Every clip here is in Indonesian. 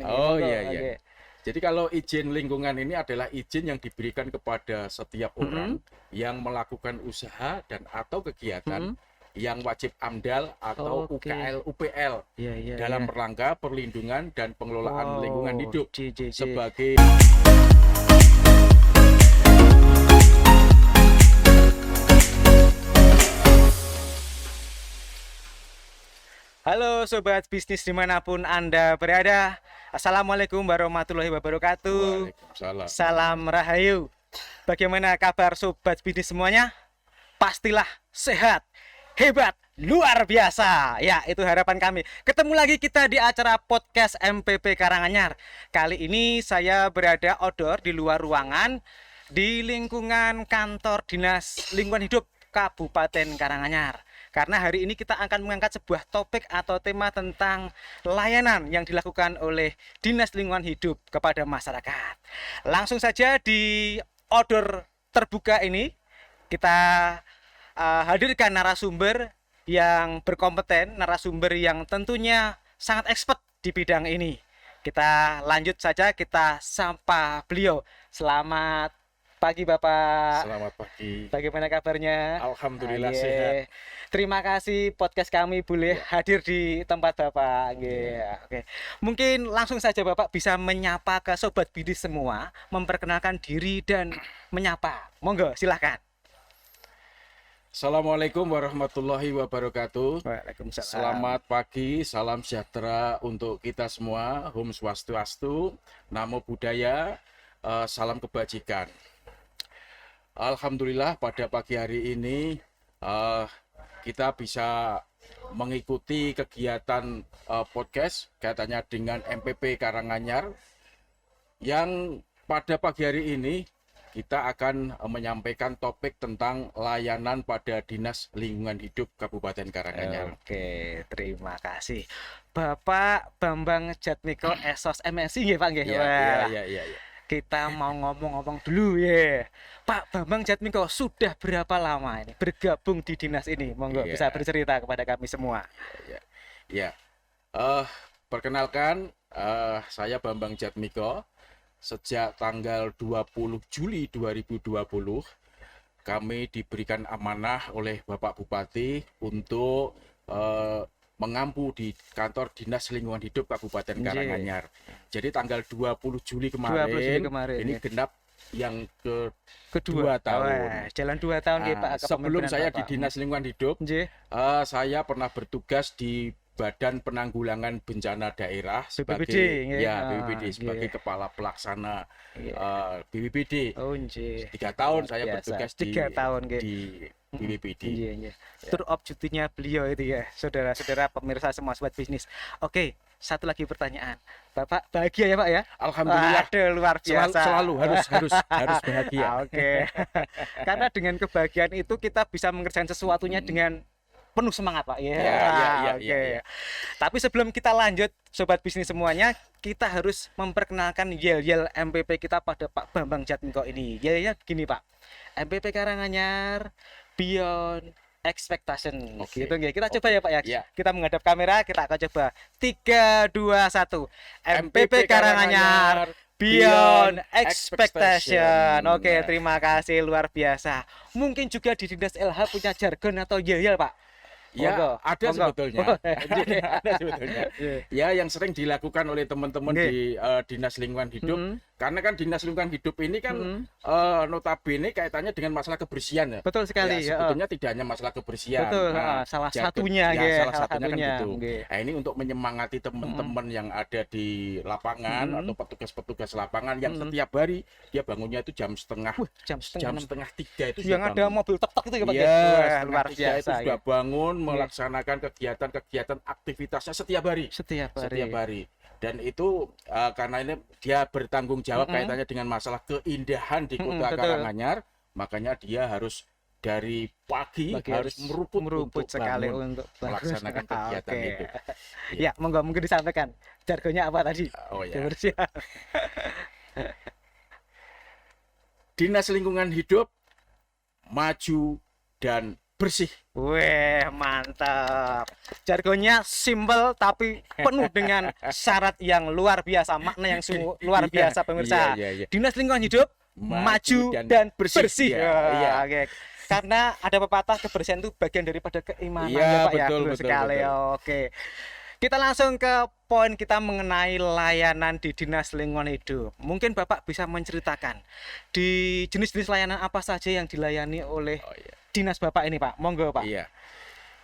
Oh Monggo, iya iya. oke. Jadi kalau izin lingkungan ini adalah izin yang diberikan kepada setiap orang Mhm, yang melakukan usaha dan atau kegiatan mhm. yang wajib AMDAL atau Oke. UKL UPL Iya iya dalam iya. rangka perlindungan dan pengelolaan lingkungan Wow, hidup JJJ. sebagai. Halo sobat bisnis dimanapun Anda berada. Assalamualaikum warahmatullahi wabarakatuh. Waalaikumsalam Salam warahmatullahi. rahayu. Bagaimana kabar sobat bisnis semuanya? Pastilah sehat, hebat, luar biasa. Ya, itu harapan kami. Ketemu lagi kita di acara podcast MPP Karanganyar. Kali ini saya berada outdoor di luar ruangan di lingkungan kantor Dinas Lingkungan Hidup Kabupaten Karanganyar. Karena hari ini kita akan mengangkat sebuah topik atau tema tentang layanan yang dilakukan oleh Dinas Lingkungan Hidup kepada masyarakat. Langsung saja di outdoor terbuka ini kita hadirkan narasumber yang berkompeten, narasumber yang tentunya sangat expert di bidang ini. Kita lanjut saja, kita sapa beliau. Selamat pagi Bapak. Selamat pagi. Bagaimana kabarnya? Alhamdulillah Aye. sehat. Terima kasih podcast kami boleh Ya. hadir di tempat Bapak. Oke. Mungkin langsung saja Bapak bisa menyapa ke sobat bisnis semua, memperkenalkan diri dan menyapa. Monggo, silahkan. Assalamualaikum warahmatullahi wabarakatuh. Waalaikumsalam. Selamat pagi, salam sejahtera untuk kita semua. Om Swastiastu, Namo Buddhaya, salam kebajikan. Alhamdulillah pada pagi hari ini kita bisa mengikuti kegiatan podcast kaitannya dengan MPP Karanganyar yang pada pagi hari ini kita akan menyampaikan topik tentang layanan pada Dinas Lingkungan Hidup Kabupaten Karanganyar. Oke, terima kasih. Bapak Bambang Jatmiko Esos MSI nggih Pak nggih. Iya. Kita mau ngomong-ngomong dulu ya. Pak Bambang Jatmiko sudah berapa lama ini bergabung di dinas ini? Monggo Iya. bisa bercerita kepada kami semua. Ya. Perkenalkan, saya Bambang Jatmiko. Sejak tanggal 20 Juli 2020 kami diberikan amanah oleh Bapak Bupati untuk mengampu di kantor Dinas Lingkungan Hidup Kabupaten Karanganyar. Jadi tanggal 20 Juli kemarin, 20 Juli kemarin, ini ya. genap yang Kedua tahun. Jalan 2 tahun nggih Pak. Sebelum kepemimpinan saya di Bapak. Dinas Lingkungan Hidup, Nggih. saya pernah bertugas di Badan Penanggulangan Bencana Daerah sebagai BPBD, nggih. BPBD sebagai Nggih. kepala pelaksana Nggih. BPBD. Oh nggih. 3 tahun Luar saya biasa. bertugas 3 tahun nggih. di BPBD. Iya. Tour of duty-nya beliau itu ya, saudara-saudara pemirsa semua sobat bisnis. Oke, satu lagi pertanyaan. Bapak bahagia ya Pak ya? Alhamdulillah. Aduh, luar biasa. Selalu harus bahagia. Oke. Karena dengan kebahagiaan itu kita bisa mengerjakan sesuatunya dengan penuh semangat Pak. Iya. Oke. Tapi sebelum kita lanjut sobat bisnis semuanya, kita harus memperkenalkan yel-yel MPP kita pada Pak Bambang Jatmiko ini. Yel-yelnya begini Pak. MPP Karanganyar Beyond Expectation. Oke. Gitu nggih. Kita coba ya Pak ya. Ya. Kita menghadap kamera, kita akan coba. 3 2 1. MPP Karanganyar Beyond Expectation. Oke, terima kasih luar biasa. Mungkin juga di Dinas LH punya jargon atau yel-yel Pak. Ya, Monggo, ada monggo. sebetulnya. Ada sebetulnya. Ya, yang sering dilakukan oleh teman-teman di Dinas Lingkungan Hidup. Mhm. Karena kan Dinas Lingkungan Hidup ini kan notabene kaitannya dengan masalah kebersihan ya. Betul sekali Ya, sebetulnya tidak hanya masalah kebersihan. Betul, salah satunya ya, nggih, salah satunya kan gitu. nggih. Nah, ini untuk menyemangati teman-teman yang ada di lapangan atau petugas-petugas lapangan yang setiap hari dia bangunnya itu jam setengah Jam setengah 3 itu yang sudah ada bangun. mobil tek-tek itu ya Pak. Iya, Wah, setengah luar 3 biasa itu sudah ya. bangun melaksanakan kegiatan-kegiatan aktivitasnya setiap hari. Setiap hari. Dan itu karena ini dia bertanggung jawab kaitannya dengan masalah keindahan di Kota betul. Karanganyar, makanya dia harus dari pagi harus meruput untuk sekali bangun, untuk melaksanakan kegiatan Oke. itu. Ya, monggo mungkin disampaikan. Jargonnya apa tadi? Oh ya. Kebersihan. Dinas Lingkungan Hidup maju dan bersih. Weh, mantap. Jargonnya simpel tapi penuh dengan syarat yang luar biasa, makna yang luar Iya, biasa pemirsa. iya. Dinas Lingkungan Hidup maju dan bersih. Iya, iya. Oke. Karena ada pepatah kebersihan itu bagian daripada keimanan Iya, ya Pak ya. betul, Betul betul, sekali. betul. Oke. Kita langsung ke poin kita mengenai layanan di Dinas Lingkungan Hidup. Mungkin Bapak bisa menceritakan di jenis-jenis layanan apa saja yang dilayani oleh Oh iya. dinas Bapak ini, Pak. Monggo, Pak. Iya.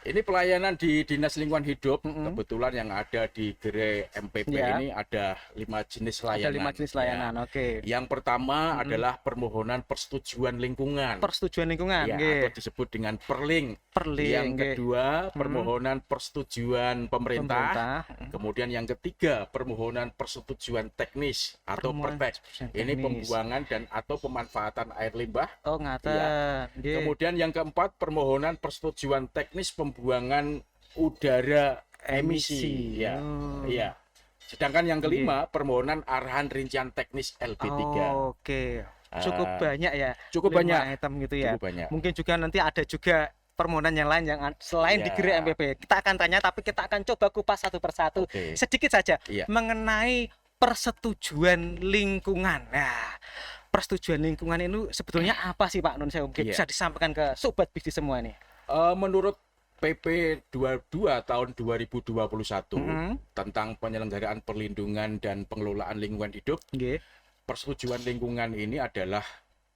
Ini pelayanan di Dinas Lingkungan Hidup. Mm-mm. Kebetulan yang ada di Gerai MPP Ya. ini ada 5 jenis Ada layanan. 5 jenis Ya. layanan. Oke. Yang pertama Mm-mm. adalah permohonan persetujuan lingkungan. Persetujuan lingkungan, Ya, nggih. atau disebut dengan perling. Perling, Yang nggih. kedua, permohonan persetujuan pemerintah. Kemudian yang ketiga, permohonan persetujuan teknis atau Permohonan pertek. persetujuan Ini teknis. pembuangan dan atau pemanfaatan air limbah. Oh, ngaten. Nggih. Kemudian yang keempat, permohonan persetujuan teknis pembuangan udara emisi. Ya, Oh. iya. Sedangkan yang kelima, permohonan arahan rincian teknis LB3. Oh, oke. Cukup Ah, banyak ya. cukup 5 banyak. item gitu ya. Cukup banyak. Mungkin juga nanti ada juga permohonan yang lain yang selain di Ya. Gerai MPP. Kita akan tanya tapi kita akan coba kupas satu persatu. Oke. Sedikit saja Iya. mengenai persetujuan lingkungan. Nah, persetujuan lingkungan itu sebetulnya apa sih Pak Nun? Saya mungkin Iya. bisa disampaikan ke sobat bisnis semua nih. Menurut PP 22 tahun 2021 Mm-hmm. tentang penyelenggaraan perlindungan dan pengelolaan lingkungan hidup, Nggih. persetujuan lingkungan ini adalah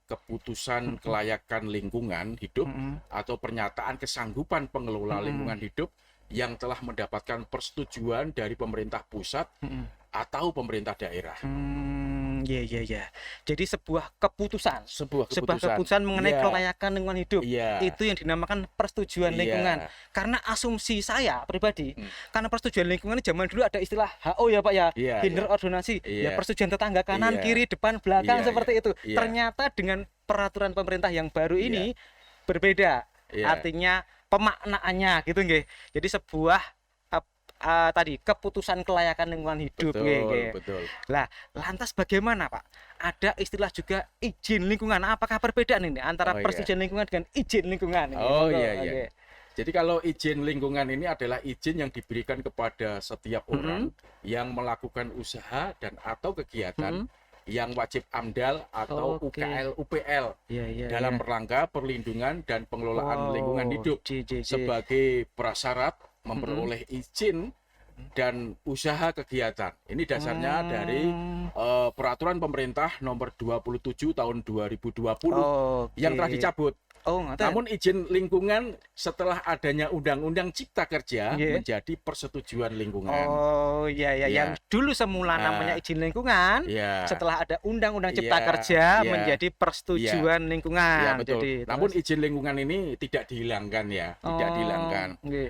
keputusan kelayakan lingkungan hidup atau pernyataan kesanggupan pengelola lingkungan hidup yang telah mendapatkan persetujuan dari pemerintah pusat atau pemerintah daerah. Ya. Jadi sebuah keputusan, Sebuah keputusan mengenai Iya, kelayakan lingkungan hidup. iya, Itu yang dinamakan persetujuan iya. lingkungan. Karena asumsi saya pribadi, Hmm. karena persetujuan lingkungan ini zaman dulu ada istilah HO ya Pak ya, Iya, hinder iya. ordonansi, ya Iya. persetujuan tetangga kanan, Iya. kiri, depan, belakang Iya, seperti iya. itu. Iya. Ternyata dengan peraturan pemerintah yang baru Iya. ini berbeda. Iya. Artinya pemaknaannya gitu nggih. Jadi sebuah tadi keputusan kelayakan lingkungan hidup Betul, nggih. betul. Lah, lantas bagaimana Pak? Ada istilah juga izin lingkungan. Apakah perbedaan ini antara Oh, iya. persetujuan lingkungan dengan izin lingkungan? Ini? Oh, Monggo, iya. oke. Jadi kalau izin lingkungan ini adalah izin yang diberikan kepada setiap orang yang melakukan usaha dan atau kegiatan yang wajib AMDAL atau Oke. UKL UPL Iya. dalam rangka perlindungan dan pengelolaan lingkungan hidup JJJ. sebagai prasyarat memperoleh izin dan usaha kegiatan. Ini dasarnya dari peraturan pemerintah nomor 27 tahun 2020 Oke. yang telah dicabut. Oh, ngaten. Namun izin lingkungan setelah adanya Undang-Undang Cipta Kerja Nggih. menjadi persetujuan lingkungan. Oh, iya. Iya. Yang dulu semula Ah. namanya izin lingkungan, Iya. setelah ada Undang-Undang Cipta Iya, Kerja iya. menjadi persetujuan lingkungan. Ya, betul. Jadi, Namun terus- izin lingkungan ini tidak dihilangkan ya, tidak Oh, dihilangkan. nggih.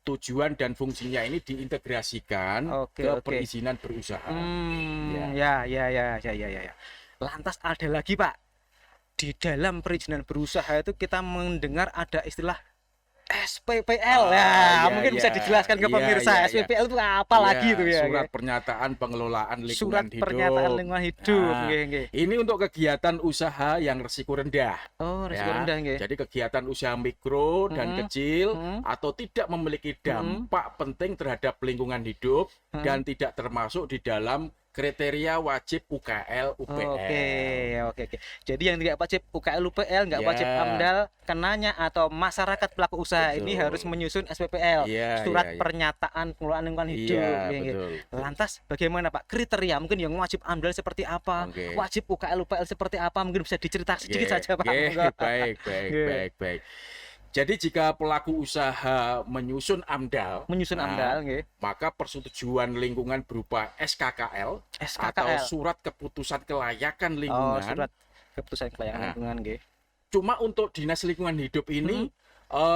Tujuan dan fungsinya ini diintegrasikan Oke, ke oke. perizinan berusaha. Ya. Lantas ada lagi Pak, di dalam perizinan berusaha itu kita mendengar ada istilah SPPL ya, iya, mungkin bisa iya. dijelaskan ke Iya, pemirsa iya, iya. SPPL itu apa lagi itu ya? Surat pernyataan pengelolaan lingkungan Surat hidup. pernyataan lingkungan hidup, Nah, nggih. Ini untuk kegiatan usaha yang resiko rendah. Oh, risiko Ya, rendah nggih. Jadi kegiatan usaha mikro dan kecil atau tidak memiliki dampak penting terhadap lingkungan hidup dan tidak termasuk di dalam kriteria wajib UKL UPL. Oke. Jadi yang tidak wajib UKL UPL, nggak Ya. wajib AMDAL, kenanya atau masyarakat pelaku usaha ini Betul. harus menyusun SPPL, Iya, surat iya, iya. pernyataan pengelolaan lingkungan hidup. Iya, nggih. betul. Lantas bagaimana Pak kriteria mungkin yang wajib AMDAL seperti apa, Oke. wajib UKL UPL seperti apa, mungkin bisa diceritakan sedikit Oke, saja Pak. oke, Monggo. baik. Jadi jika pelaku usaha menyusun AMDAL, Menyusun AMDAL, nggih. maka persetujuan lingkungan berupa SKKL, atau SKKL. surat keputusan kelayakan Oh, lingkungan. surat keputusan kelayakan Nah. lingkungan, nggih. Cuma untuk dinas lingkungan hidup ini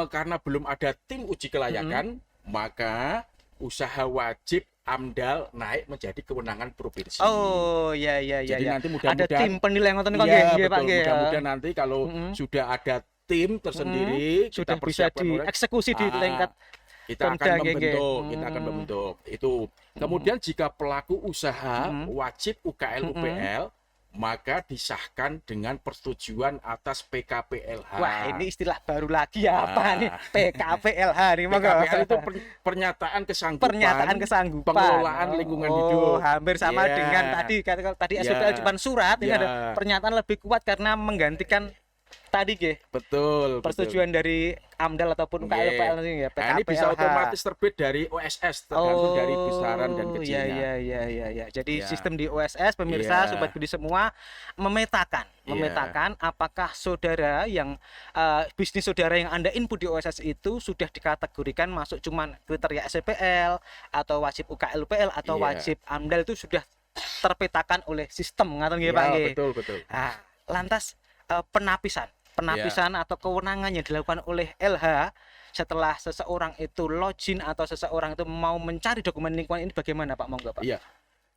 karena belum ada tim uji kelayakan, maka usaha wajib AMDAL naik menjadi kewenangan provinsi. Oh, iya. Jadi nanti Ada mudah-mudahan tim penilai ngoten niku Iya, nggih, nggih, betul. Pak nggih. Mudah-mudahan nanti kalau sudah ada tim tersendiri, Sudah kita bisa persiapkan dieksekusi di tingkat kita akan Pemda, nggih, membentuk, nggih. kita akan membentuk itu. Kemudian jika pelaku usaha wajib UKL UPL, maka disahkan dengan persetujuan atas PKPLH. Wah, ini istilah baru lagi apa nih? PKPLH nih, monggo. PKPLH itu pernyataan kesanggupan, Pernyataan kesanggupan pengelolaan lingkungan hidup. Hampir sama Ya. dengan tadi Ya. SPPL cuma surat, ini Ya. ada pernyataan lebih kuat karena menggantikan tadi Betul. persetujuan dari AMDAL ataupun UKLPL ini ya, Nah, ini bisa PKPLH. otomatis terbit dari OSS tergantung dari besaran dan kecilnya. Iya. Jadi Ya. sistem di OSS pemirsa, Ya. sobat Budi semua memetakan apakah saudara yang bisnis saudara yang Anda input di OSS itu sudah dikategorikan masuk cuman kriteria SPPL atau wajib UKLPL atau Iya. wajib AMDAL, itu sudah terpetakan oleh sistem, ngaten nggih Pak nggih. Betul. Nah, lantas penapisan atau kewenangan yang dilakukan oleh LH setelah seseorang itu login atau seseorang itu mau mencari dokumen lingkungan ini bagaimana Pak? Monggo Pak. Iya.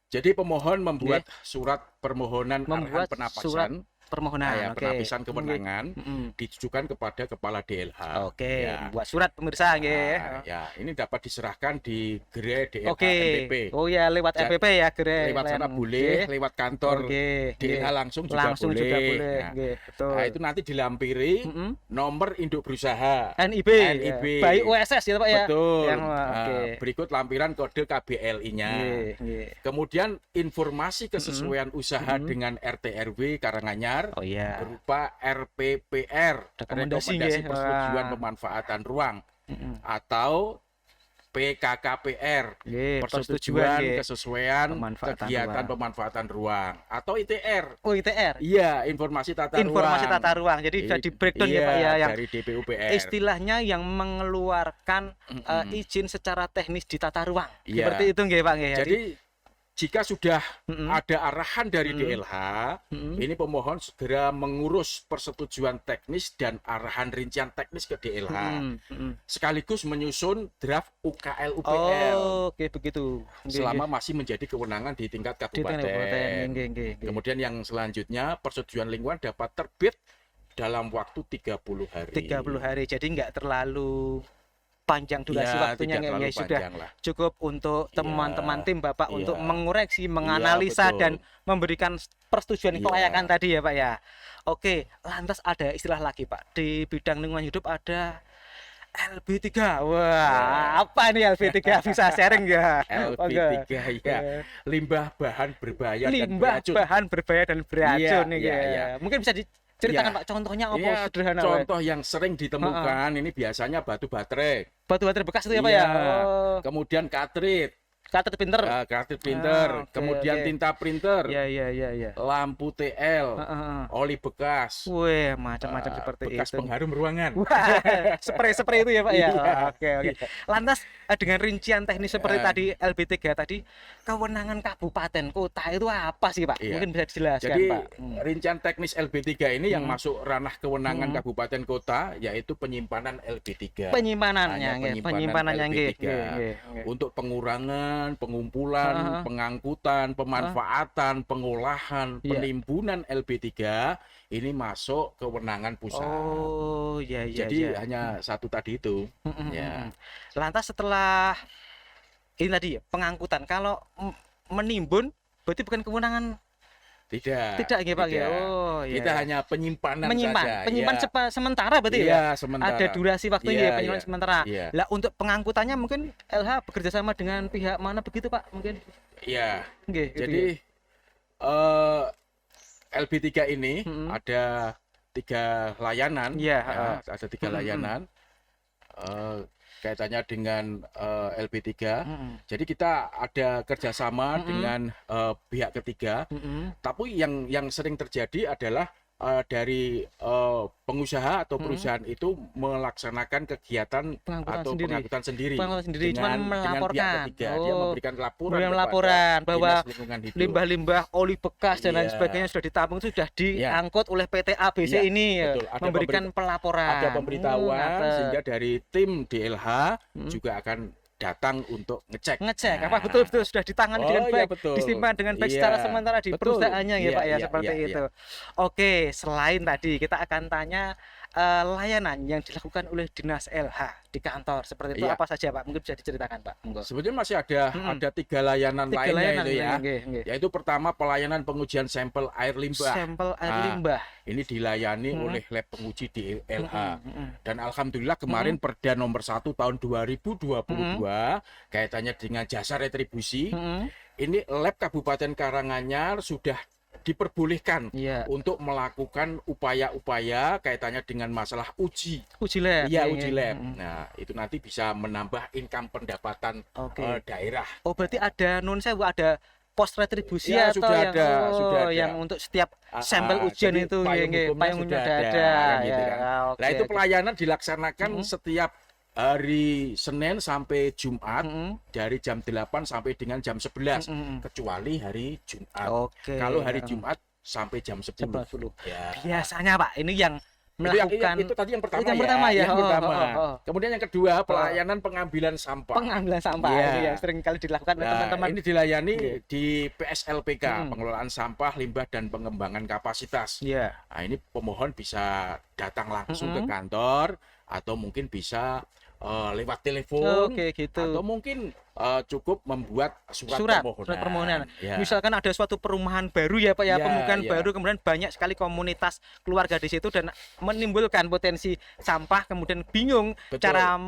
Jadi pemohon membuat surat permohonan arahan Membuat penapisan, surat permohonan, ya, oke. penapisan kewenangan Mm-mm. ditujukan kepada kepala DLH. Oke, Ya. buat surat pemirsa nggih. Nah, ya, ini dapat diserahkan di gerai DLH Oke. MPP. Oh ya, lewat Ja- MPP ya, gerai. Lewat sana boleh, lewat kantor DLH langsung juga boleh. Nah, Nggih, betul. Nah, itu nanti dilampiri Mm-mm. nomor induk berusaha. NIB. NIB. Ya. By OSS ya Pak ya. Betul. Yang, oke. Berikut lampiran kode KBLI-nya. Nggih. Kemudian informasi kesesuaian usaha Mm-mm. dengan RT RW Karanganyar Oh iya. berupa RPPR, Rekomendasi, rekomendasi nggih. persetujuan Wah. pemanfaatan ruang, Mm-mm. atau PKKPR, Nggih, persetujuan nggih. kesesuaian Pemanfaatan kegiatan ruang. pemanfaatan ruang, atau ITR. Oh, ITR. Iya, informasi tata Informasi ruang. tata ruang. Jadi bisa di breakdown ya Pak ya, yang dari DPUPR. istilahnya yang mengeluarkan Mm-mm. izin secara teknis di tata ruang. Iya. Seperti itu nggih Pak nggih. Jadi jika sudah Mm-mm. ada arahan dari Mm-mm. DLH, Mm-mm. ini pemohon segera mengurus persetujuan teknis dan arahan rincian teknis ke DLH, sekaligus menyusun draft UKL UPL Oh, oke begitu. Nggih, selama masih menjadi kewenangan di tingkat nggih. Di tingkat kabupaten. kabupaten. Nggih. Kemudian yang selanjutnya persetujuan lingkungan dapat terbit dalam waktu 30 hari. 30 hari. Jadi nggak terlalu panjang durasi Ya, waktunya tidak nggih, terlalu nggih. Sudah panjang lah. cukup untuk teman-teman tim Bapak untuk Iya. mengoreksi, menganalisa betul. dan memberikan persetujuan Iya. kelayakan tadi ya Pak ya. Oke, lantas ada istilah lagi Pak. Di bidang lingkungan hidup ada LB3. Wah, apa nih LB3? Bisa sharing nggak? LB3 ya, limbah bahan berbahaya dan Limbah beracun. bahan berbahaya dan beracun nih Iya, ya. iya. Mungkin bisa diceritakan Iya. Pak contohnya apa Iya, sederhana Pak? contoh yang sering ditemukan ini biasanya batu baterai, Batu baterai bekas itu ya Pak Iya. ya. Oh, kemudian kartrit, katet pinter. kartu printer, Ah, oke, kemudian oke. tinta printer, Iya. lampu TL, Heeh. oli bekas, Wih, macam-macam seperti bekas itu. pengharum ruangan. Wah, spray itu ya Pak ya. Iya. Oke. Lantas dengan rincian teknis seperti Eh. tadi LB3 tadi, kewenangan kabupaten kota itu apa sih Pak? Iya. Mungkin bisa dijelaskan Jadi Pak. rincian teknis LB3 ini yang masuk ranah kewenangan kabupaten kota yaitu penyimpanan LB3. Penyimpanannya, Hanya nggih, penyimpanannya nggih. LB3. Nggih. Untuk pengurangan, pengumpulan, pengangkutan, pemanfaatan, pengolahan, Iya. penimbunan LB3 ini masuk kewenangan pusat. Oh, iya. Jadi hanya satu tadi itu. Mm-mm. Ya. Lantas setelah ini tadi ya, pengangkutan, kalau menimbun berarti bukan kewenangan tidak nggih Pak ya. tidak. Oh, iya. Kita hanya penyimpanan saja. Penyimpan Ya. sementara berarti Iya, ya. sementara. Ada durasi waktunya ya, Iya, penyimpan iya. sementara. Iya. Lah untuk pengangkutannya mungkin LH bekerja sama dengan pihak mana begitu Pak? Mungkin. Iya. Nggih, gitu Jadi LB3 ini ada 3 layanan. Iya, Ya, ada 3 layanan. Kaitannya dengan LB3. Jadi kita ada kerjasama dengan pihak ketiga. Tapi yang sering terjadi adalah dari pengusaha atau perusahaan itu melaksanakan kegiatan pengangkutan sendiri Pengangkutan sendiri, cuman dengan melaporkan. pihak ketiga. Dia Oh, memberikan laporan memberikan kepada laporan bahwa Dinas Lingkungan Hidup. limbah-limbah oli bekas dan lain Iya. sebagainya sudah ditampung, sudah diangkut oleh PT ABC Iya, ini ya, betul. Ada memberikan pelaporan. ada pemberitahuan Ngaten. sehingga dari tim DLH juga akan datang untuk ngecek. Apa betul sudah ditangani dengan iya, baik, betul. disimpan dengan baik Iya, secara sementara di betul. perusahaannya ya Iya, Pak ya, iya, seperti iya, itu. Oke, selain tadi kita akan tanya layanan yang dilakukan oleh Dinas LH di kantor seperti itu Iya. apa saja Pak? Mungkin bisa diceritakan Pak. Monggo. Sebetulnya masih ada 3 layanan 3 lainnya layanan itu ya. nggih, nggih. Yaitu pertama pelayanan pengujian sampel air limbah. Sampel air Nah, limbah. Ini dilayani Hmm. oleh lab penguji di LH. Hmm. Dan alhamdulillah kemarin Perda nomor 1 tahun 2022 kaitannya dengan jasa retribusi, Hmm. ini lab Kabupaten Karanganyar sudah diperbolehkan Iya. untuk melakukan upaya-upaya kaitannya dengan masalah uji. Uji lab. Iya, Nggih, uji nggih. lab. Nah, itu nanti bisa menambah income pendapatan Oke. daerah. Oh, berarti ada nun sewu, ada pos retribusi Ya, atau sudah yang ada, oh, sudah ada. yang untuk setiap sampel ujian Jadi itu payung nggih, hukumnya payungnya sudah ada. kan gitu Ya, kan. oke, Nah, itu oke. pelayanan dilaksanakan Mm-mm. setiap hari Senin sampai Jumat Mm-mm. dari jam 8 sampai dengan jam 11 Mm-mm. kecuali hari Jumat. Oke. Kalau hari Jumat sampai jam 10. Jam 10. Ya. Biasanya Pak, ini yang Itu yang- melakukan itu tadi yang pertama Itu yang ya. pertama ya. Yang Oh, pertama. oh. Kemudian yang kedua pelayanan pengambilan sampah. pengambilan sampah Iya. ini yang sering kali dilakukan oleh Nah, teman-teman. ini dilayani Iya. di PSLPK, Mm-mm. pengelolaan sampah, limbah dan pengembangan kapasitas. Iya. Nah, ini pemohon bisa datang langsung ke Mm-mm. kantor atau mungkin bisa lewat telepon Oke, gitu. atau mungkin cukup membuat surat Surat permohonan. Ya. Misalkan ada suatu perumahan baru ya Pak ya, Ya, pemukiman ya. baru, kemudian banyak sekali komunitas keluarga di situ dan menimbulkan potensi sampah, kemudian bingung Betul. cara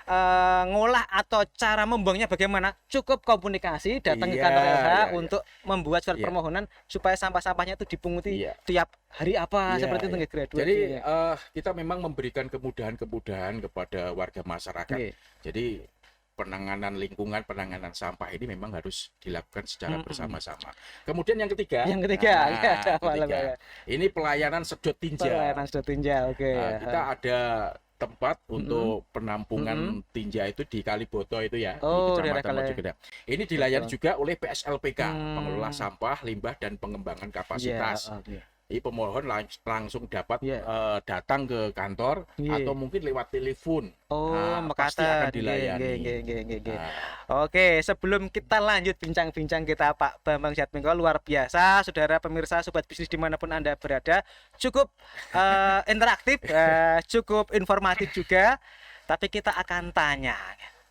mengolah atau cara membuangnya bagaimana, cukup komunikasi datang ke Iya, kantor LH iya, iya. untuk membuat surat Iya. permohonan supaya sampah-sampahnya itu dipunguti Iya. tiap hari apa Iya, seperti itu iya. nggih, graduate. Jadi ya. kita memang memberikan kemudahan-kemudahan kepada warga masyarakat. Nggih. Jadi penanganan lingkungan, penanganan sampah ini memang harus dilakukan secara Mm-mm. bersama-sama. Kemudian yang ketiga, Yang ketiga, ya, ketiga, apa-apa. ini pelayanan sedot tinja. Pelayanan sudah tinjau, oke. Nah, kita ada tempat untuk penampungan Mm-mm. tinja itu di Kaliboto itu ya, Oh, di daerah Kecamatan Kali- Mojogede. Ini dilayani Betul. juga oleh PSLPK, Hmm. pengelola sampah, limbah dan pengembangan Iya, kapasitas. oke. Jadi pemohon langsung dapat Iya. datang ke kantor Iya. atau mungkin lewat telepon. Oh, Nah, pasti akan mekaten. dilayani. Nggih. Nah, Oke, sebelum kita lanjut bincang-bincang kita Pak Bambang Jatmiko, luar biasa, saudara pemirsa, sobat bisnis dimanapun Anda berada, cukup interaktif, cukup informatif juga. Tapi kita akan tanya,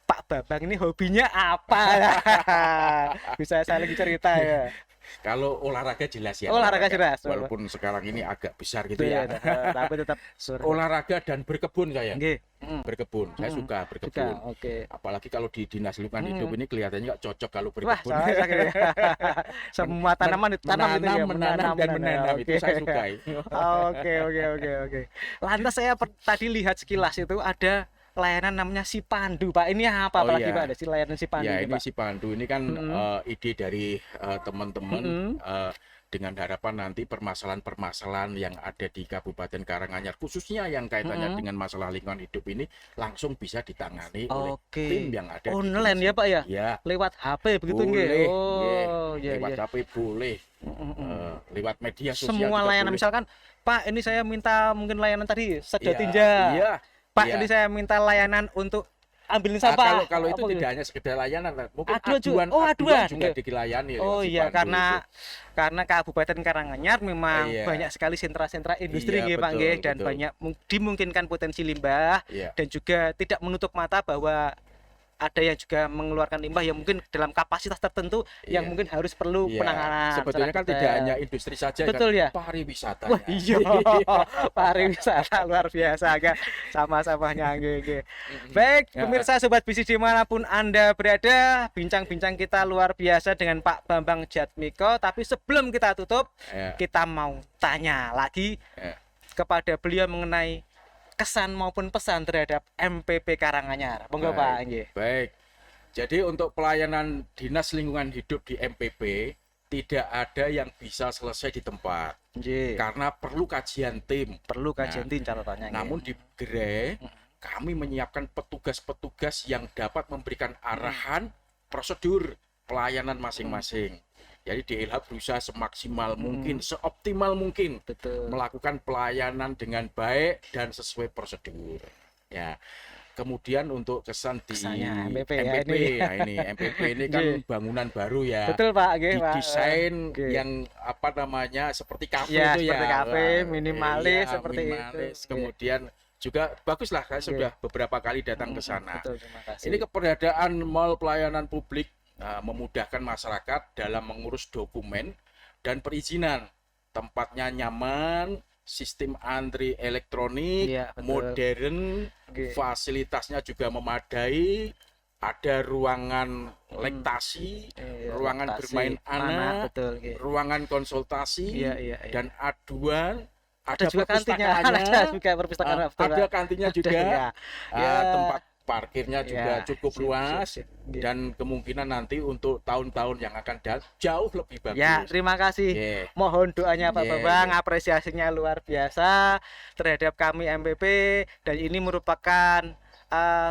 Pak Bambang ini hobinya apa? Bisa saling cerita ya. kalau olahraga jelas ya. Olahraga jelas. Walaupun sekarang ini agak besar gitu Iya, ya. tapi tetap Olahraga dan berkebun saya. Nggih. Mm. Berkebun, saya Mm. suka Suka, berkebun. oke. Apalagi kalau di dinas lingkungan Mm. hidup ini kelihatannya nggak cocok kalau Wah, berkebun. cocok ya. Semua tanaman ditanam itu ya, menanam dan menanam itu Oke. saya sukai. Oke. Lantas saya tadi lihat sekilas itu ada layanan namanya Si Pandu, Pak. Ini apa Oh, apalagi iya. Pak? Ada si layanan Si Pandu Ya, ini, ini Pak. si Pandu ini kan ide dari teman-teman dengan harapan nanti permasalahan-permasalahan yang ada di Kabupaten Karanganyar khususnya yang kaitannya dengan masalah lingkungan hidup ini langsung bisa ditangani oleh Oke. tim yang ada Online di ya, Pak ya? Ya, Lewat HP begitu nggih. boleh. Oh, iya lewat iya. HP boleh, lewat media sosial Semua juga layanan boleh. misalkan, Pak, ini saya minta mungkin layanan tadi sedot Iya, tinja. Iya. Pak, iya. ini saya minta layanan untuk ambilin Ah, sampah. kalau itu Apa gitu? tidak hanya sekedar layanan, mungkin Aduan juga. aduan, Oh, aduan. juga Nggih. dilayani. lewat Oh si iya, Pandu karena Kabupaten Karanganyar memang Iya. banyak sekali sentra-sentra industri Iya, nggih, Pak betul, nggih, dan betul. banyak dimungkinkan potensi limbah Iya. dan juga tidak menutup mata bahwa ada yang juga mengeluarkan limbah yang mungkin dalam kapasitas tertentu yang Iya. mungkin harus perlu Iya, penanganan. sebetulnya kan secara tidak detail. hanya industri saja, Betul kan ya? pariwisata. Wah iya, pariwisata luar biasa agak sama-samanya nggih. Baik, Ya. pemirsa sobat bisnis dimanapun Anda berada, bincang-bincang kita luar biasa dengan Pak Bambang Jatmiko. Tapi sebelum kita tutup, Ya. kita mau tanya lagi Ya. kepada beliau mengenai kesan maupun pesan terhadap MPP Karanganyar. Monggo Pak nggih. Baik. Jadi untuk pelayanan Dinas Lingkungan Hidup di MPP tidak ada yang bisa selesai di tempat Nggih. karena perlu kajian tim. Perlu kajian tim catatannya. nggih. Namun di Gere kami menyiapkan petugas-petugas yang dapat memberikan arahan prosedur pelayanan masing-masing. Jadi DLH berusaha semaksimal mungkin, seoptimal mungkin betul. melakukan pelayanan dengan baik dan sesuai prosedur. Ya. kemudian untuk kesan di Kesannya MPP ya, MPP ini. ya ini MPP ini kan Nggih. bangunan baru ya. Betul Pak, nggih Pak. Didesain Nggih. yang apa namanya seperti kafe Ya, itu seperti ya. kafe, Wah, minimalis iya, seperti itu. minimalis. Nggih. Kemudian juga bagus lah, saya Nggih. sudah beberapa kali datang ke sana. Betul, terima kasih. Ini keberadaan mall pelayanan publik memudahkan masyarakat dalam mengurus dokumen dan perizinan. Tempatnya nyaman, sistem antri elektronik, Iya, betul. modern, Nggih. fasilitasnya juga memadai, ada ruangan lektasi, Iya, ruangan laktasi, bermain anak, betul, nggih. ruangan konsultasi, Iya, iya, iya. dan aduan. Ada juga kantinnya, perpustakaannya, ada juga perpustakaan, betul, ada Pak. kantinnya Ada, juga, ya. Ya. tempat parkirnya juga Ya, cukup sip, luas, sip, sip. Nggih. dan kemungkinan nanti untuk tahun-tahun yang akan datang jauh lebih bagus. Ya, terima kasih. Yeah. Mohon doanya Pak Yeah, Bambang, yeah. apresiasinya luar biasa terhadap kami MPP, dan ini merupakan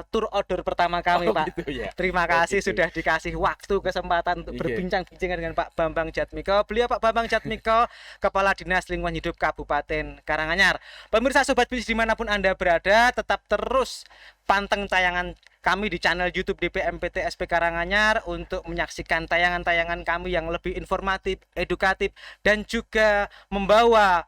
tour outdoor pertama kami, Oh, Pak. gitu ya. Terima Oh, kasih gitu. sudah dikasih waktu kesempatan untuk Iya. berbincang-bincang dengan Pak Bambang Jatmiko. Beliau Pak Bambang Jatmiko, Kepala Dinas Lingkungan Hidup Kabupaten Karanganyar. Pemirsa Sobat Bisnis dimanapun Anda berada, tetap terus panteng tayangan kami di channel YouTube DPMPT SP Karanganyar untuk menyaksikan tayangan-tayangan kami yang lebih informatif, edukatif, dan juga membawa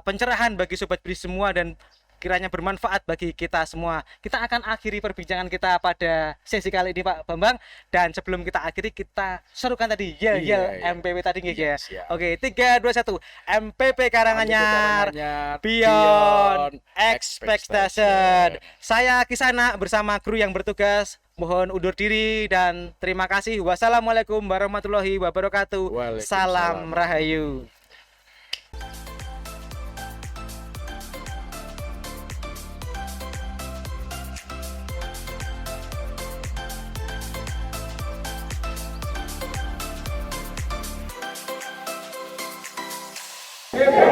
pencerahan bagi Sobat Bisnis semua dan kiranya bermanfaat bagi kita semua. Kita akan akhiri perbincangan kita pada sesi kali ini Pak Bambang, dan sebelum kita akhiri kita serukan tadi Iya, yel iya. MPP tadi nggih ya. Siap. Oke, 3 2 1. MPP Karanganyar Karanganyar, Beyond Expectation. Expectation. Saya Kisana bersama kru yang bertugas mohon undur diri dan terima kasih. Wassalamualaikum warahmatullahi wabarakatuh. Waalaikumsalam. Salam Rahayu. Hip,